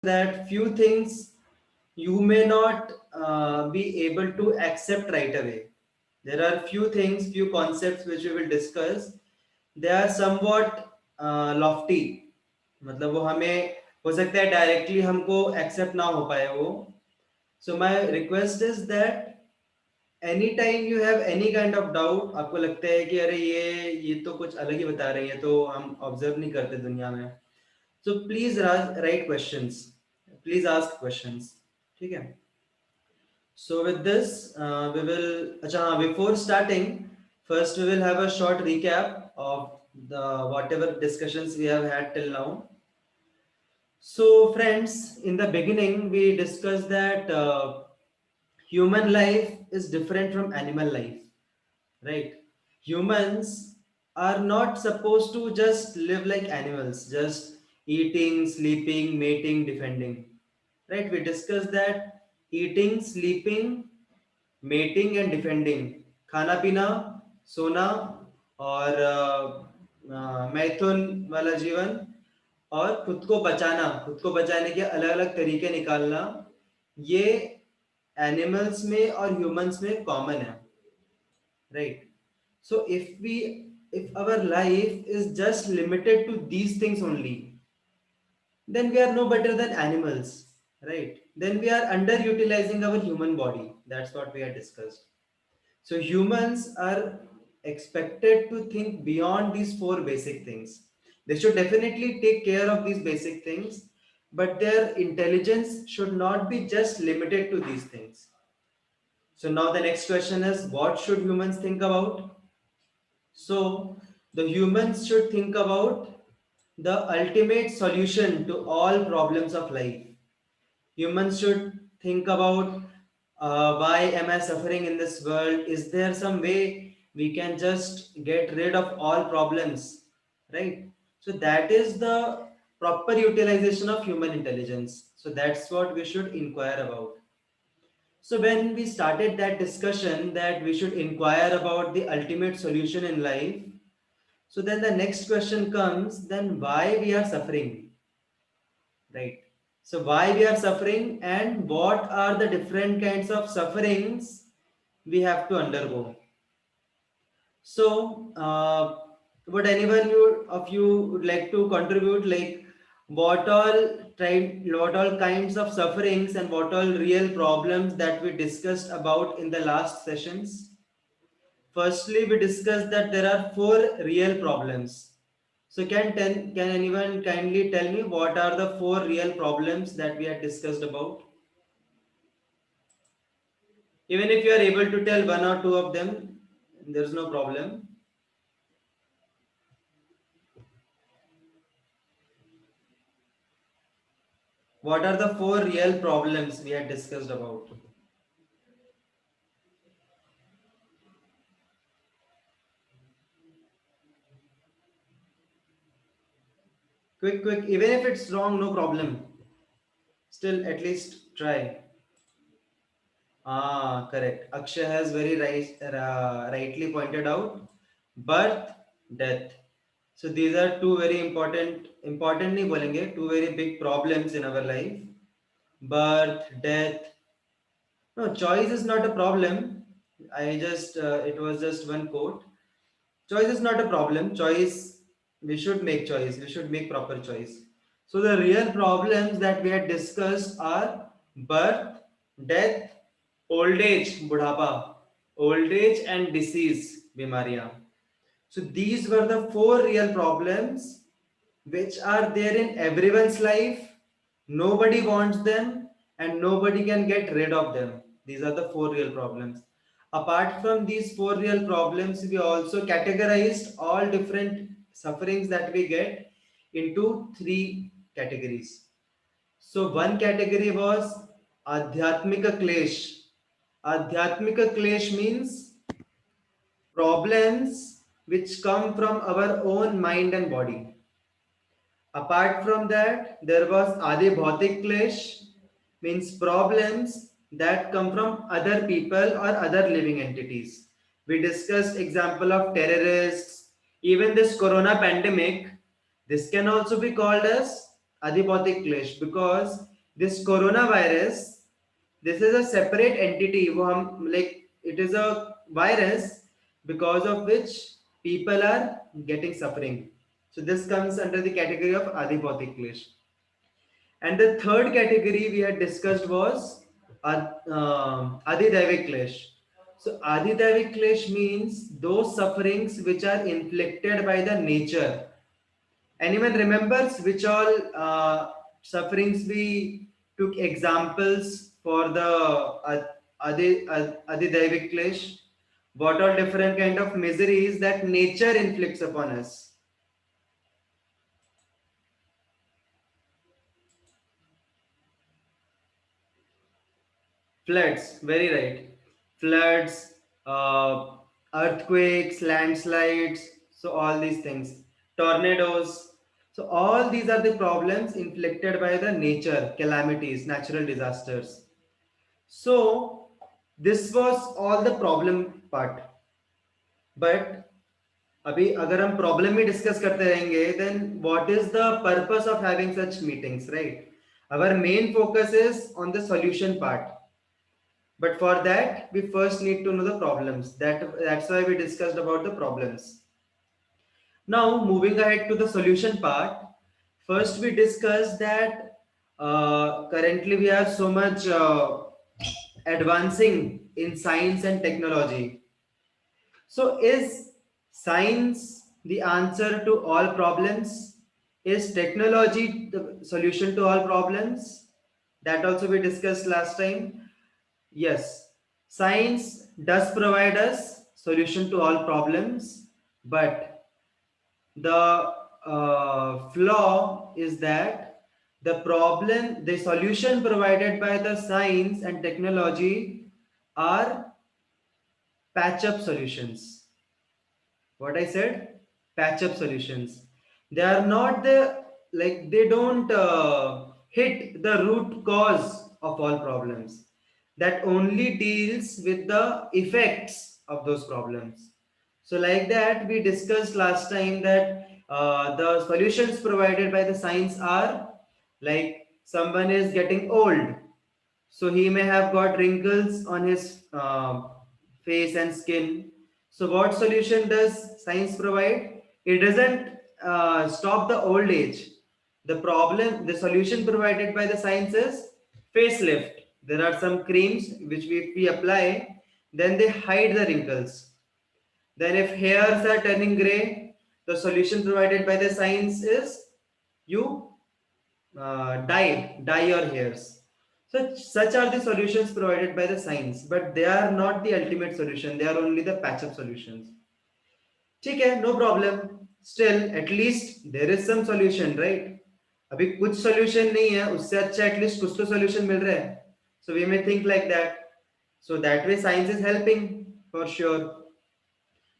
that few things you may not be able to accept right away. There are few things, few concepts which we will discuss. They are somewhat lofty. मतलब वो हमें हो सकता है directly हमको accept ना हो पाए वो. So my request is that any time you have any kind of doubt, आपको लगता है कि अरे ये तो कुछ अलग ही बता रहे हैं, तो हम ऑब्जर्व नहीं करते दुनिया में, so please write questions, please ask questions. ठीक है. So with this we will, अच्छा हाँ, before starting first we will have a short recap of the whatever discussions we have had till now. So friends, in the beginning we discussed that human life is different from animal life, right? Humans are not supposed to just live like animals, just eating, sleeping, mating, defending, right? We discussed that eating, sleeping, mating and defending, खाना पीना, सोना और मैथुन वाला जीवन, और खुद को बचाने के अलग अलग तरीके निकालना, ये एनिमल्स में और ह्यूमंस में कॉमन है, right? So if our life is just limited to these things only, then we are no better than animals, right? Then we are underutilizing our human body. That's what we had discussed. So humans are expected to think beyond these four basic things. They should definitely take care of these basic things, but their intelligence should not be just limited to these things. So now the next question is, what should humans think about? So the humans should think about the ultimate solution to all problems of life. Humans should think about why am I suffering in this world? Is there some way we can just get rid of all problems? Right? So that is the proper utilization of human intelligence. So that's what we should inquire about. So when we started that discussion that we should inquire about the ultimate solution in life, so then the next question comes, then why we are suffering, right? So why we are suffering and what are the different kinds of sufferings we have to undergo. So would anyone of you would like to contribute, like what all kinds of sufferings and what all real problems that we discussed about in the last sessions? Firstly, we discussed that there are four real problems. So can anyone kindly tell me what are the four real problems that we had discussed about? Even if you are able to tell one or two of them, there's no problem. What are the four real problems we had discussed about? Quick, even if it's wrong, no problem. Still, at least try. Ah, correct. Akshay has very rightly pointed out birth, death. So these are two very important नहीं बोलेंगे, two very big problems in our life. Birth, death. No, choice is not a problem. It was just one quote. Choice is not a problem. Choice, we should make choice. We should make proper choice. So the real problems that we had discussed are birth, death, old age, budhapa, old age and disease, bimariyan. So these were the four real problems which are there in everyone's life. Nobody wants them and nobody can get rid of them. These are the four real problems. Apart from these four real problems, we also categorized all different sufferings that we get into three categories. So one category was Adhyatmika Klesh. Adhyatmika Klesh means problems which come from our own mind and body. Apart from that, there was Adi Bhautik Klesh, means problems that come from other people or other living entities. We discussed example of terrorists, even this corona pandemic. This can also be called as Adipothic क्लेश, because this coronavirus, this is a separate entity. वो हम like it is a virus because of which people are getting suffering. So this comes under the category of Adipothic क्लेश. And the third category we had discussed was Adidaivic Klesh. So Adidaivic Klesh means those sufferings which are inflicted by the nature. Anyone remembers which all sufferings we took examples for the Adidaivic Klesh? What all different kind of miseries that nature inflicts upon us? Floods, very right. Floods, uh, earthquakes, landslides, so all these things. Tornadoes. So all these are the problems inflicted by the nature, calamities, natural disasters. So this was all the problem part. But अभी अगर हम problem ही discuss करते रहेंगे, then what is the purpose of having such meetings, right? Our main focus is on the solution part. But for that, we first need to know the problems. That's why we discussed about the problems. Now, moving ahead to the solution part, first we discussed that currently we are so much advancing in science and technology. So, is science the answer to all problems? Is technology the solution to all problems? That also we discussed last time. Yes, science does provide us solution to all problems, but the flaw is that the solution provided by the science and technology are patch-up solutions. What I said, patch-up solutions. They are not the like they don't hit the root cause of all problems. That only deals with the effects of those problems. So, like that, we discussed last time that the solutions provided by the science are like someone is getting old, so he may have got wrinkles on his face and skin. So what solution does science provide? It doesn't stop the old age. The solution provided by the science is facelift. There are some creams which we apply, then they hide the wrinkles. Then if hairs are turning gray, the solution provided by the science is you dye your hairs. Such are the solutions provided by the science, but they are not the ultimate solution. They are only the patch-up solutions. ठीक है, no problem. Still, at least there is some solution, right? अभी कुछ solution नहीं है, उससे अच्छा at least कुछ तो solution मिल रहा है. So we may think like that. So that way science is helping for sure.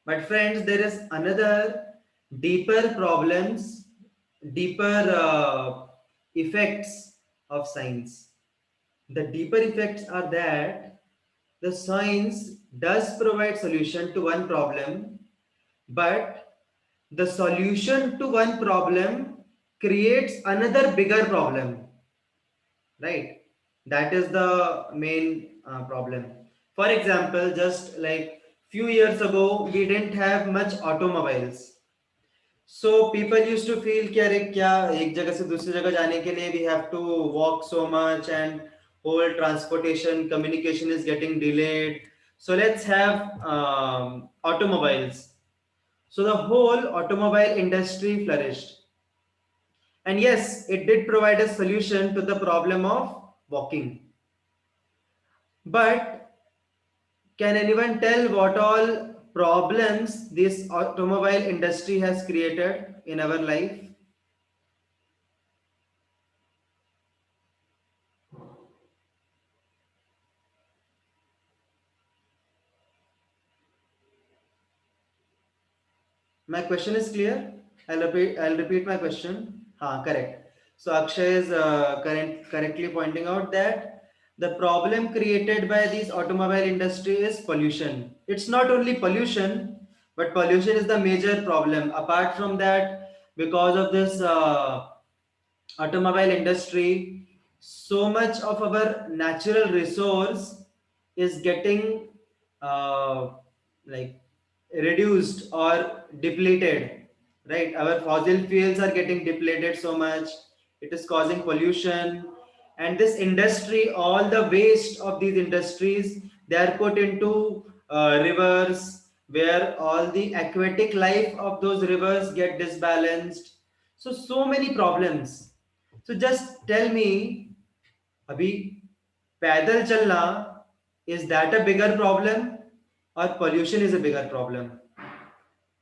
But friends, there is another deeper problems, deeper effects of science. The deeper effects are that the science does provide solution to one problem, but the solution to one problem creates another bigger problem, right? That is the main problem. For example, just like few years ago, we didn't have much automobiles. So people used to feel कि अरे क्या एक जगह से दूसरी जगह जाने के लिए we have to walk so much and whole transportation communication is getting delayed. So let's have automobiles. So the whole automobile industry flourished. And yes, it did provide a solution to the problem of walking. But can anyone tell what all problems this automobile industry has created in our life? My question is clear. I'll repeat my question. Correct. So Akshay is correctly pointing out that the problem created by this automobile industry is pollution. It's not only pollution, but pollution is the major problem. Apart from that, because of this automobile industry, so much of our natural resource is getting uh, like reduced or depleted, right? Our fossil fuels are getting depleted so much, it is causing pollution. And this industry, all the waste of these industries, they are put into rivers, where all the aquatic life of those rivers get disbalanced. So many problems. So just tell me, Abhi, पैदल चलना, is that a bigger problem or pollution is a bigger problem?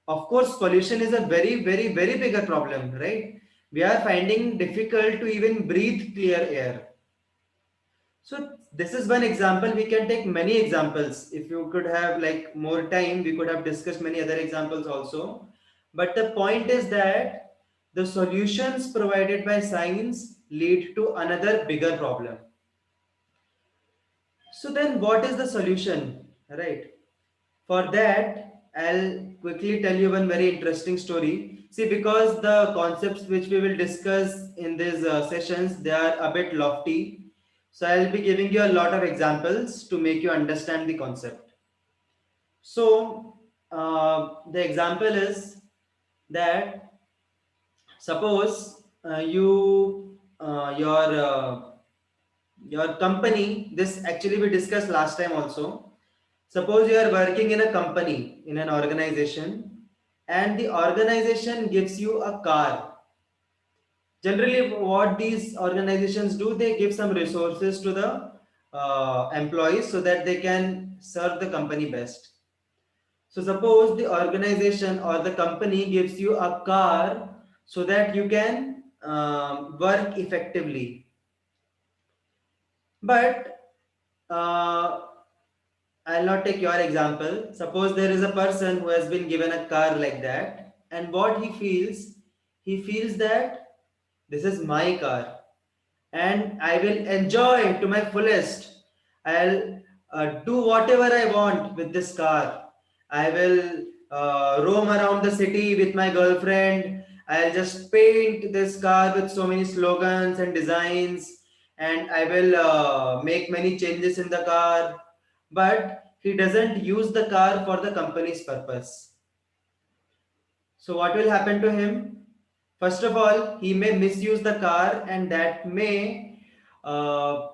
Of course, pollution is a very, very, very bigger problem, right? We are finding difficult to even breathe clear air. So this is one example. We can take many examples. If you could have like more time, we could have discussed many other examples also. But the point is that the solutions provided by science lead to another bigger problem. So then what is the solution? Right. For that, I'll quickly tell you one very interesting story. See, because the concepts which we will discuss in these sessions, they are a bit lofty. So I'll be giving you a lot of examples to make you understand the concept. So the example is that suppose your company. This actually we discussed last time also. Suppose you are working in a company, in an organization, and the organization gives you a car. Generally, what these organizations do, they give some resources to the employees so that they can serve the company best. So, suppose the organization or the company gives you a car so that you can work effectively. But uh, I'll not take your example. Suppose there is a person who has been given a car like that, and what he feels that this is my car, and I will enjoy to my fullest. I'll do whatever I want with this car. I will roam around the city with my girlfriend. I'll just paint this car with so many slogans and designs, and I will make many changes in the car. But he doesn't use the car for the company's purpose. So, what will happen to him? First of all, he may misuse the car, and that may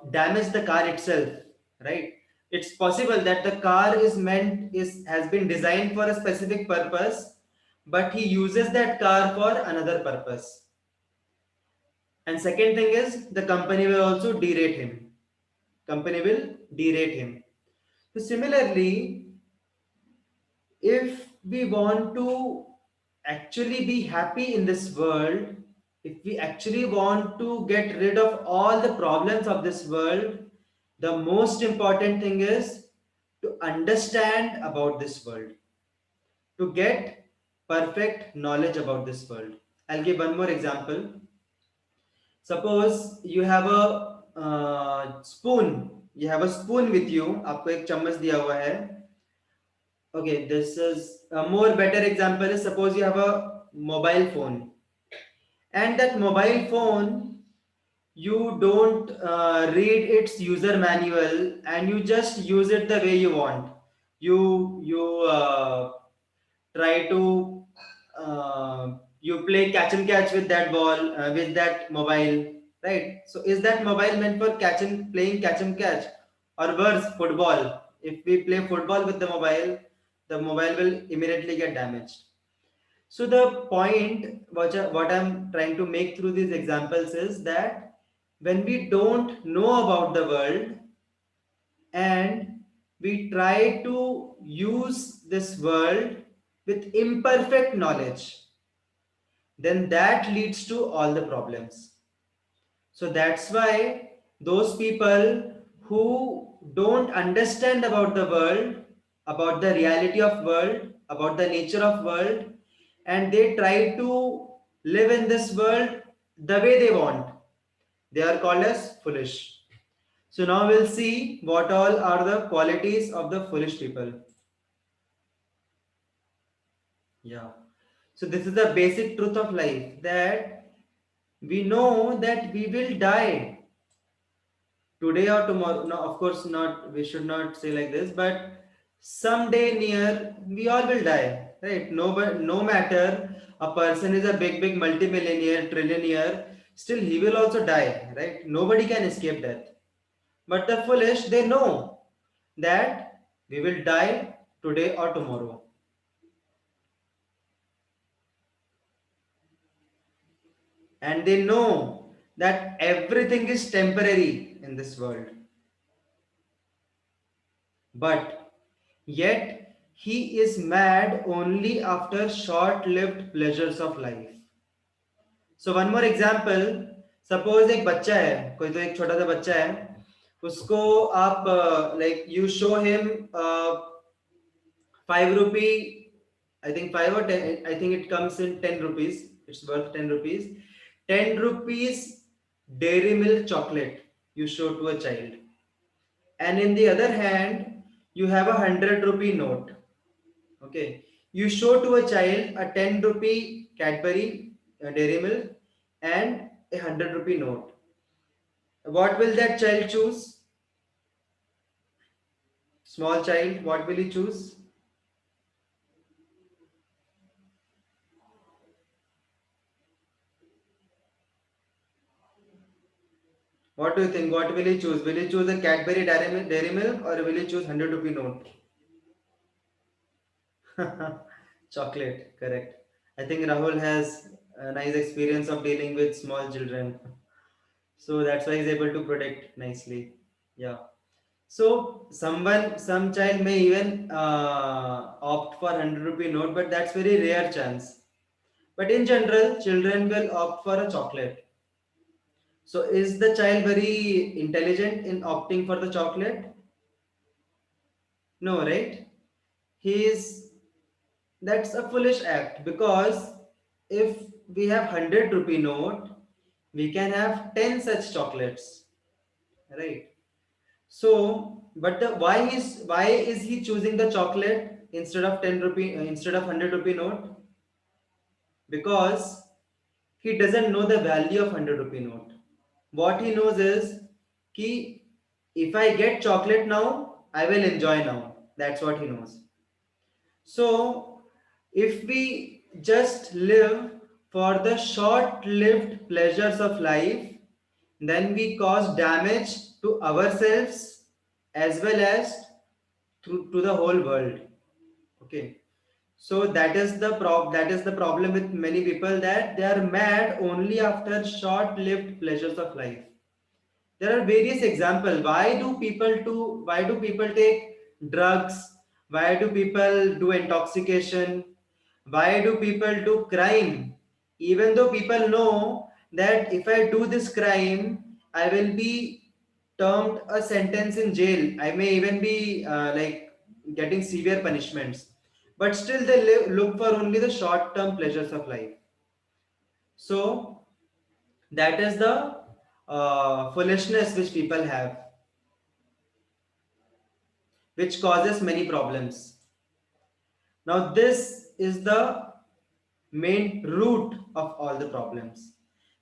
damage the car itself, right? It's possible that the car is has been designed for a specific purpose, but he uses that car for another purpose. And second thing is, the company will also derate him. Company will derate him. So similarly, if we want to actually be happy in this world, if we actually want to get rid of all the problems of this world, the most important thing is to understand about this world, to get perfect knowledge about this world. I'll give one more example. Suppose you have a spoon, you have a spoon with you, आपको एक चम्मच दिया हुआ है. Okay, this is a more better example is suppose you have a mobile phone, and that mobile phone, you don't read its user manual and you just use it the way you want. You try to you play catch and catch with that ball, with that mobile, right? So is that mobile meant for playing catch and catch, or worse, football? If we play football with the mobile will immediately get damaged. So the point what I'm trying to make through these examples is that when we don't know about the world and we try to use this world with imperfect knowledge, then that leads to all the problems. So that's why those people who don't understand about the world, about the reality of world, about the nature of world, and they try to live in this world the way they want, they are called as foolish. So now we'll see what all are the qualities of the foolish people. Yeah. So this is the basic truth of life, that We know that we will die today or tomorrow. No, of course not. We should not say like this, but someday near, we all will die, right? No, but no matter a person is a big multimillionaire, trillionaire, still he will also die, right? Nobody can escape death. But the foolish, they know that we will die today or tomorrow. And they know that everything is temporary in this world. But yet he is mad only after short lived pleasures of life. So one more example, suppose एक बच्चा है, कोई तो एक छोटा सा बच्चा है, उसको आप like you show him 5 rupee, I think 5 or 10, I think it comes in 10 rupees, it's worth 10 rupees. 10 rupees Dairy Milk chocolate you show to a child. And in the other hand, you have a 100 rupee note. Okay. You show to a child a 10 rupee Cadbury Dairy Milk and a 100 rupee note. What will that child choose? Small child, what will he choose? What do you think? What will he choose? Will he choose a Cadbury Dairy Milk or will he choose 100 rupee note? Chocolate, correct. I think Rahul has a nice experience of dealing with small children. So that's why he's able to predict nicely. Yeah. So some child may even opt for 100 rupee note, but that's very rare chance. But in general, children will opt for a chocolate. So is the child very intelligent in opting for the chocolate? No, right? He is, that's a foolish act because if we have 100 rupee note, we can have 10 such chocolates, right? So, but why is he choosing the chocolate instead of 10 rupee instead of 100 rupee note? Because he doesn't know the value of 100 rupee note. What he knows is कि if I get chocolate now, I will enjoy now. That's what he knows. So, if we just live for the short lived pleasures of life, then we cause damage to ourselves as well as to the whole world. Okay. So that is the problem with many people, that they are mad only after short lived pleasures of life. There are various examples. Why do people take drugs? Why do people do intoxication? Why do people do crime? Even though people know that if I do this crime, I will be termed a sentence in jail, I may even be like getting severe punishments, but still they look for only the short term pleasures of life. So that is the foolishness which people have, which causes many problems. Now, this is the main root of all the problems.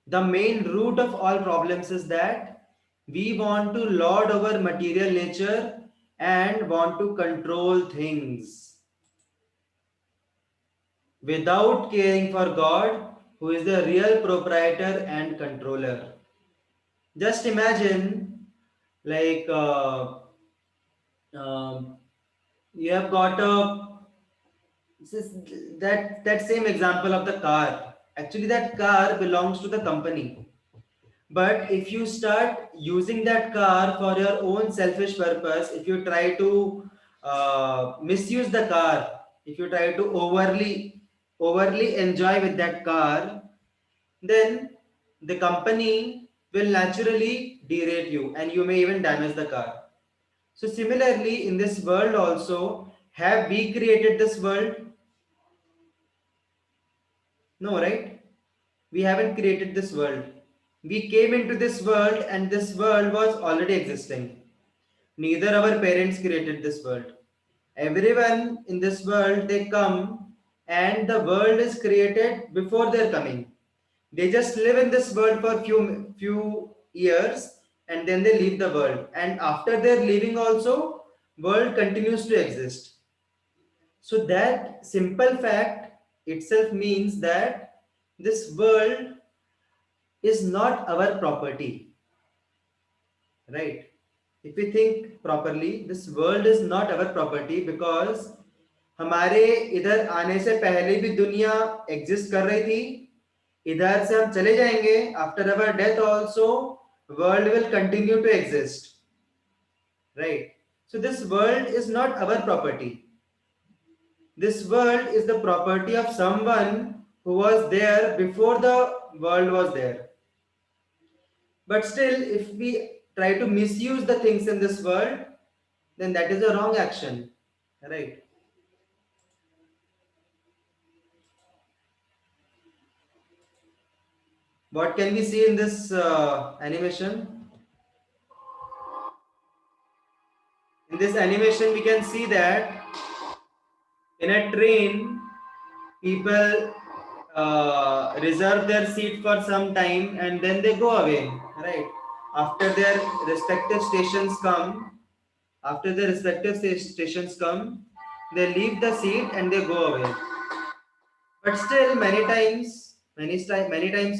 The main root of all problems is that we want to lord over material nature and want to control things without caring for God, who is the real proprietor and controller. Just imagine, like, um, you have got a this is that same example of the car. Actually, that car belongs to the company. But if you start using that car for your own selfish purpose, if you try to misuse the car, if you try to overly enjoy with that car, then the company will naturally derate you and you may even damage the car. So similarly, in this world also, have we created this world? No, right? We haven't created this world. We came into this world and this world was already existing. Neither our parents created this world. Everyone in this world, they come and the world is created before their coming. They just live in this world for few years, and then they leave the world. And after their leaving also, world continues to exist. So that simple fact itself means that this world is not our property, right? If we think properly, this world is not our property because हमारे इधर आने से पहले भी दुनिया exist कर रही थी, इधर से हम चले जाएंगे, after our death also world will continue to exist, right? So this world is not our property. This world is the property of someone who was there before the world was there. But still, if we try to misuse the things in this world, then that is a wrong action, right? What can we see in this animation? In this animation, we can see that in a train, people reserve their seat for some time and then they go away, right? After their respective stations come, after their respective stations come, they leave the seat and they go away. But still, many times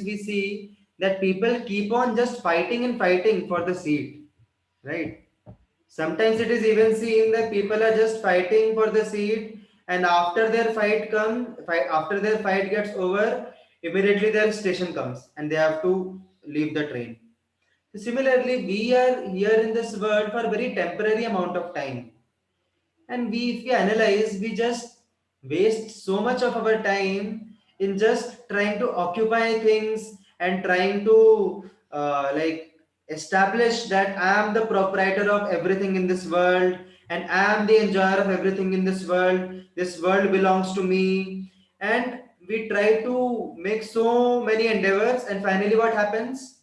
we see that people keep on just fighting and fighting for the seat, right? Sometimes it is even seen that people are just fighting for the seat, and after their after their fight gets over, immediately their station comes and they have to leave the train. Similarly, we are here in this world for a very temporary amount of time, and if we analyze, we just waste so much of our time in just trying to occupy things and trying to like establish that I am the proprietor of everything in this world and I am the enjoyer of everything in this world belongs to me. And we try to make so many endeavors, and finally what happens?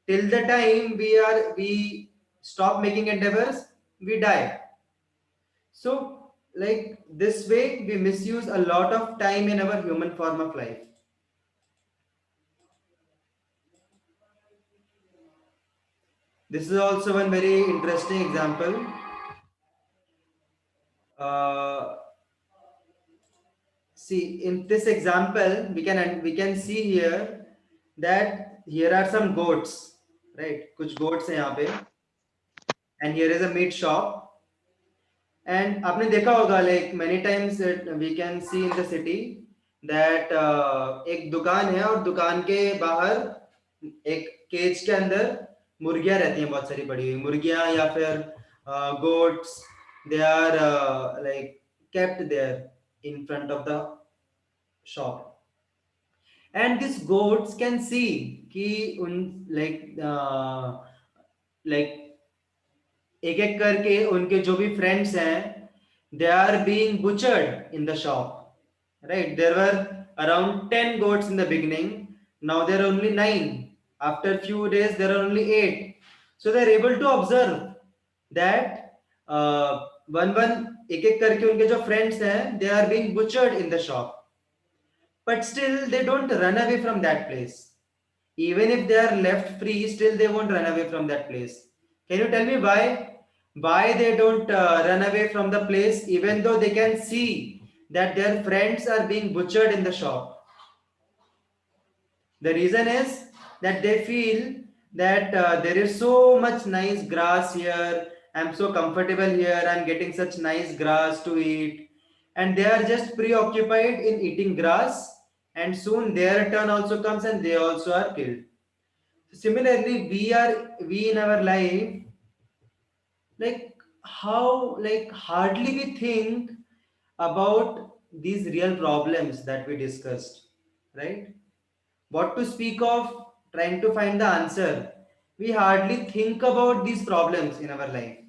Till the time we stop making endeavors, we die. So, like this way, we misuse a lot of time in our human form of life. This is also one very interesting example. Uh, See, in this example, we can see here that here are some goats, right? कुछ goats हैं यहाँ पे, and here is a meat shop. And आपने देखा होगा, like many times we can see in the city that एक दुकान है और दुकान के बाहर एक केज के अंदर मुर्गियां रहती हैं, बहुत सारी पड़ी हुई मुर्गियां या फिर goats. They are like kept there in front of the shop, and these goats can see कि उन like एक एक करके उनके जो भी फ्रेंड्स हैं, they are being butchered in the shop, right? There were around 10 goats in the beginning. Now there are only 9. After few days there are only 8. So they are able to observe that one one एक एक करके उनके जो friends हैं, they are being butchered in the shop. But still they don't run away from that place. Even if they are left free, still they won't run away from that place. Can you tell me why they don't run away from the place even though they can see that their friends are being butchered in the shop? The reason is that they feel that there is so much nice grass here, I'm so comfortable here, I'm getting such nice grass to eat, and they are just preoccupied in eating grass, and soon their turn also comes and they also are killed. Similarly, we in our life, like how, like hardly we think about these real problems that we discussed, right? What to speak of trying to find the answer? We hardly think about these problems in our life.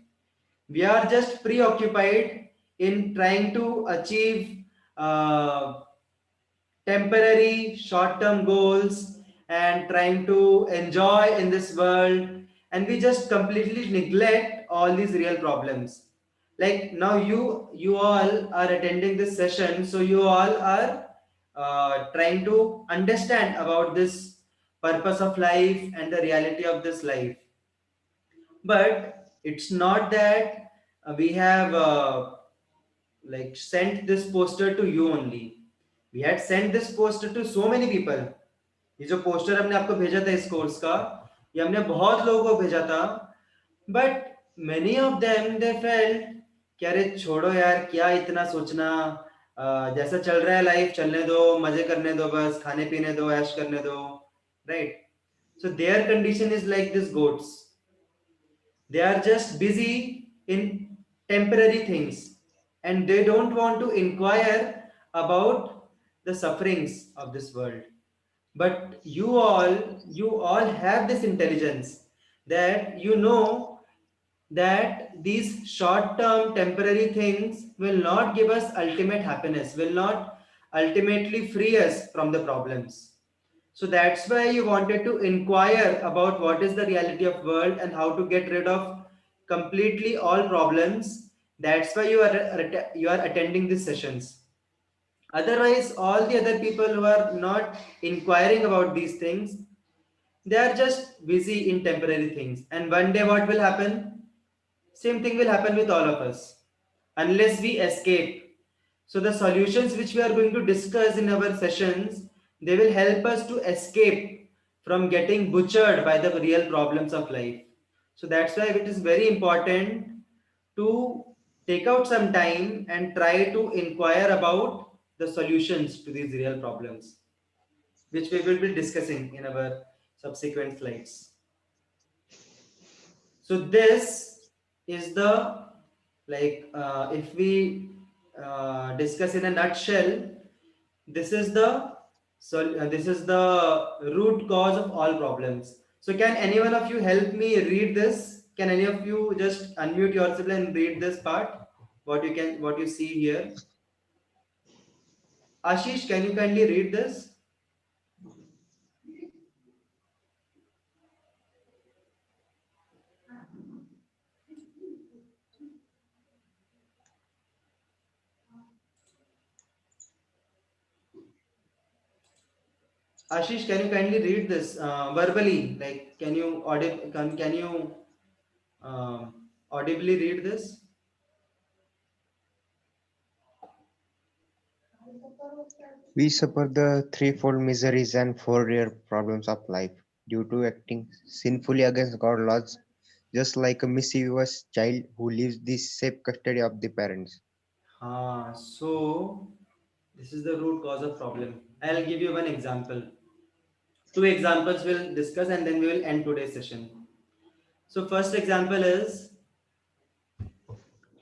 We are just preoccupied in trying to achieve uh, temporary short-term goals and trying to enjoy in this world, and we just completely neglect all these real problems. Like now you all are attending this session, so you all are trying to understand about this purpose of life and the reality of this life. But it's not that we have like sent this poster to you only. We had sent this poster to so many people. ये जो poster हमने आपको भेजा था इस course का, ये हमने बहुत लोगों को भेजा था. But many of them they felt कि अरे छोड़ो यार, क्या इतना सोचना, जैसा चल रहा है लाइफ चलने दो, मजे करने दो, बस खाने पीने दो, ऐश करने दो, right. So their condition is like this goats. They are just busy in temporary things and they don't want to inquire about the sufferings of this world. But you all have this intelligence that you know that these short term temporary things will not give us ultimate happiness, will not ultimately free us from the problems. So that's why you wanted to inquire about what is the reality of world and how to get rid of completely all problems. That's why you are attending these sessions. Otherwise, all the other people who are not inquiring about these things, they are just busy in temporary things. And one day, what will happen? Same thing will happen with all of us unless we escape. So the solutions which we are going to discuss in our sessions, they will help us to escape from getting butchered by the real problems of life. So that's why it is very important to take out some time and try to inquire about the solutions to these real problems, which we will be discussing in our subsequent slides. So this is the, like, if we discuss in a nutshell, this is the, this is the root cause of all problems. So can any one of you help me read this? Can any of you just unmute yourself and read this part? What you see here? Ashish, can you kindly read this? Ashish, can you kindly read this verbally? Like, can you audibly read this? We suffer the threefold miseries and four rare problems of life due to acting sinfully against God's laws, just like a mischievous child who leaves the safe custody of the parents. So this is the root cause of problem. I'll give you one example. Two examples we'll discuss and then we will end today's session. So first example is,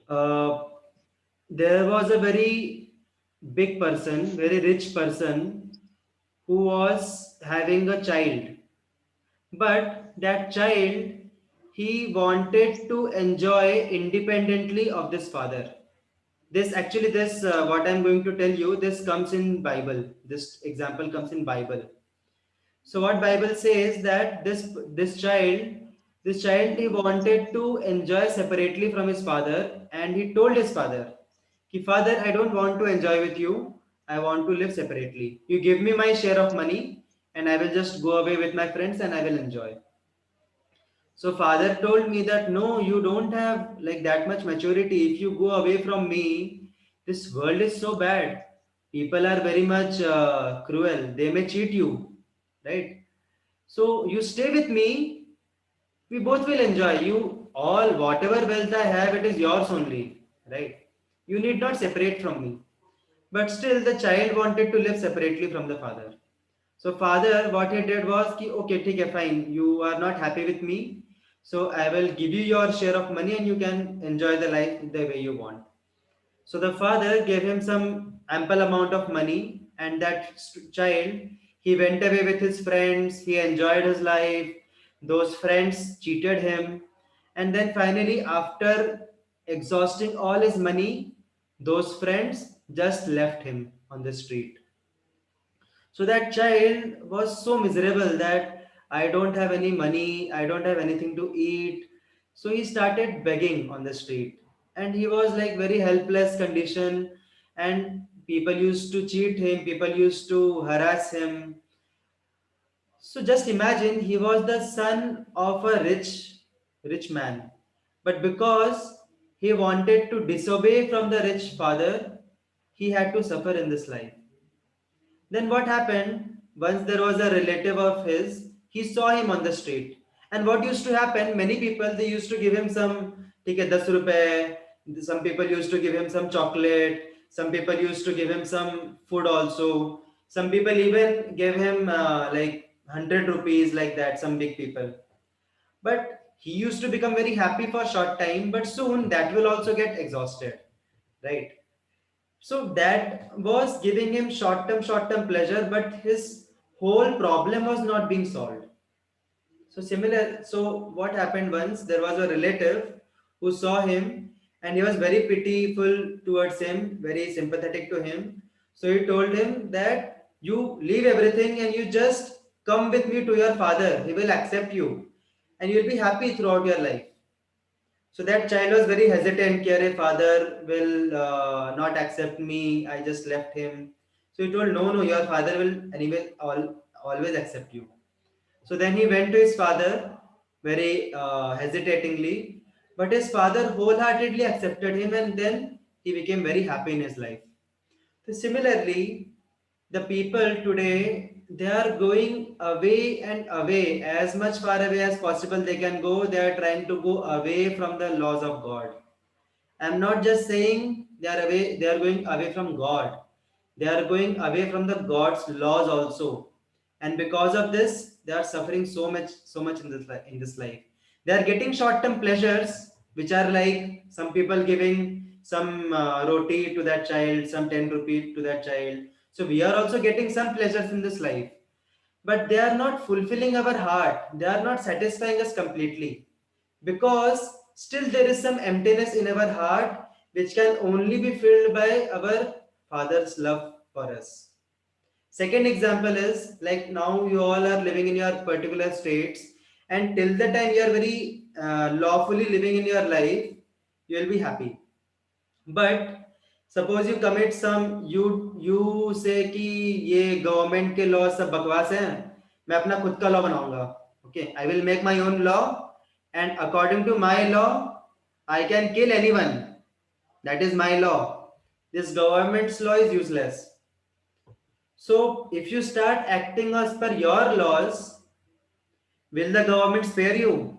uh, there was a very big person, very rich person who was having a child, but that child, he wanted to enjoy independently of this father. This actually, this what I'm going to tell you, this comes in Bible. This example comes in Bible. So what Bible says that this child he wanted to enjoy separately from his father, and he told his father, "Ki father, I don't want to enjoy with you. I want to live separately. You give me my share of money, and I will just go away with my friends and I will enjoy." So father told me that no, you don't have like that much maturity. If you go away from me, this world is so bad. People are very much cruel. They may cheat you, right? So you stay with me. We both will enjoy. You all whatever wealth I have, it is yours only, right? You need not separate from me. But still, the child wanted to live separately from the father. So father, what he did was, ki, okay, ठीक है, fine. You are not happy with me, so I will give you your share of money and you can enjoy the life the way you want. So the father gave him some ample amount of money, and that child, he went away with his friends. He enjoyed his life. Those friends cheated him, and then finally, after exhausting all his money, those friends just left him on the street. So that child was so miserable that I don't have any money, I don't have anything to eat. So he started begging on the street. And he was like very helpless condition, and people used to cheat him, people used to harass him. So just imagine he was the son of a rich man. But because he wanted to disobey from the rich father, he had to suffer in this life. Then what happened? Once there was a relative of his, he saw him on the street. And what used to happen? Many people they used to give him some, take a 10 rupees. Some people used to give him some chocolate. Some people used to give him some food also. Some people even gave him like 100 rupees like that. Some big people. But he used to become very happy for a short time. But soon that will also get exhausted, right? So that was giving him short term pleasure, but his whole problem was not being solved. So what happened once, there was a relative who saw him and he was very pitiful towards him, very sympathetic to him. So he told him that you leave everything and you just come with me to your father. He will accept you and you will be happy throughout your life. So that child was very hesitant. Kare father will not accept me. I just left him. So he told, no, no, your father will anyway always accept you. So then he went to his father very hesitatingly, but his father wholeheartedly accepted him, and then he became very happy in his life. So similarly, the people today they are going away and away as much far away as possible they can go. They are trying to go away from the laws of God. I'm not just saying they are going away from God. They are going away from the God's laws also. And because of this, they are suffering so much in this life. They are getting short-term pleasures, which are like some people giving some roti to that child, some 10 rupees to that child. So we are also getting some pleasures in this life, but they are not fulfilling our heart. They are not satisfying us completely because still there is some emptiness in our heart which can only be filled by our Father's love for us. Second example is like now you all are living in your particular states, and till the time you are very lawfully living in your life, you will be happy. But suppose you commit some, you say कि ये government के law सब बकवास हैं, मैं अपना खुद का लॉ बनाऊंगा. Okay, I will make my own law, and according to my law I can kill anyone. That is my law. This government's law is useless. So if you start acting as per your laws, will the government spare you?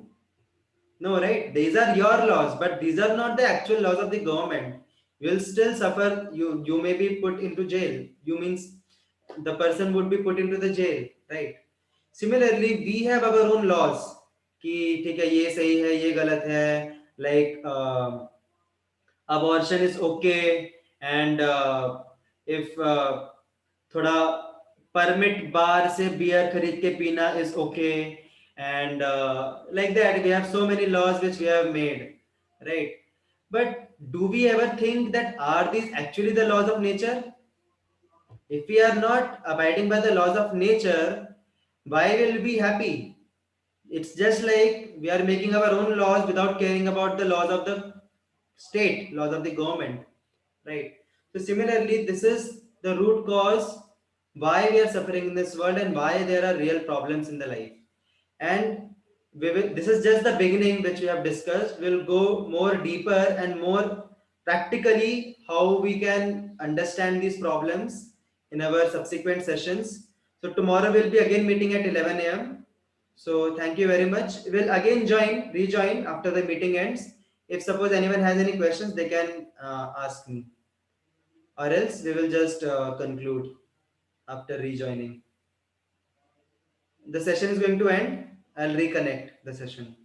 No, right? These are your laws, but these are not the actual laws of the government. You will still suffer. You may be put into jail. You means the person would be put into the jail, right? Similarly, we have our own laws. कि ठीक है ये सही है ये गलत है, like abortion is okay, and if थोड़ा परमिट बार से बियर खरीद के पीना is okay, and like that we have so many laws which we have made, right? But do we ever think that are these actually the laws of nature? If we are not abiding by the laws of nature, why will we be happy? It's just like we are making our own laws without caring about the laws of the state, laws of the government, right? So similarly, this is the root cause why we are suffering in this world and why there are real problems in the life. And this is just the beginning which we have discussed. We'll go more deeper and more practically how we can understand these problems in our subsequent sessions. So tomorrow we'll be again meeting at 11 a.m. So thank you very much. We'll again rejoin after the meeting ends. If suppose anyone has any questions, they can ask me, or else we will just conclude after rejoining. The session is going to end. I'll reconnect the session.